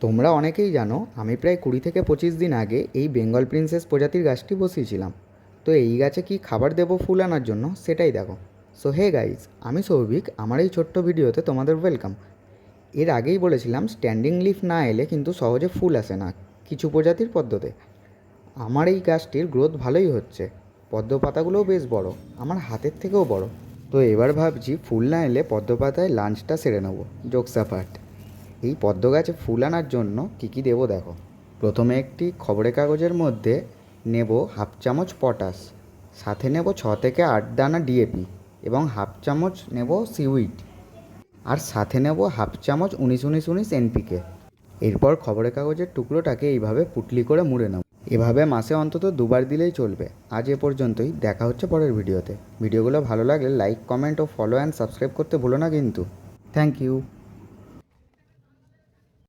তোমরা অনেকেই জানো আমি প্রায় 20 থেকে 25 দিন আগে এই বেঙ্গল প্রিন্সেস প্রজাতির গাছটি বসিয়েছিলাম। তো এই গাছে কি খাবার দেবো ফুল আনার জন্য সেটাই দেখো। সো হে গাইজ, আমি সৌভিক, আমার এই ছোট্ট ভিডিওতে তোমাদের ওয়েলকাম। এর আগেই বলেছিলাম স্ট্যান্ডিং লিফ না এলে কিন্তু সহজে ফুল আসে না কিছু প্রজাতির পদ্মতে। আমার এই গাছটির গ্রোথ ভালোই হচ্ছে, পদ্ম পাতাগুলোও বেশ বড়, আমার হাতের থেকেও বড়। তো এবার ভাবছি ফুল না এলে পদ্ম পাতায় লাঞ্চটা সেরে নেবো, জোকসা পার্ট। এই পদ্ম গাছে ফুল আনার জন্য কী কী দেবো দেখো। প্রথমে একটি খবরের কাগজের মধ্যে নেব হাফ চামচ পটাশ, সাথে নেব 6 থেকে 8 দানা ডিএপি এবং হাফ চামচ নেব সিউইড, আর সাথে নেব হাফ চামচ 19-19-19 এনপিকে। এরপর খবরের কাগজের টুকরোটাকে এইভাবে পুটলি করে মুড়ে নেব। এভাবে মাসে অন্তত 2বার দিলেই চলবে। আজ এ পর্যন্তই, দেখা হচ্ছে পরের ভিডিওতে। ভিডিওগুলো ভালো লাগলে লাইক, কমেন্ট ও ফলো অ্যান্ড সাবস্ক্রাইব করতে ভুলো না কিন্তু। Thank you.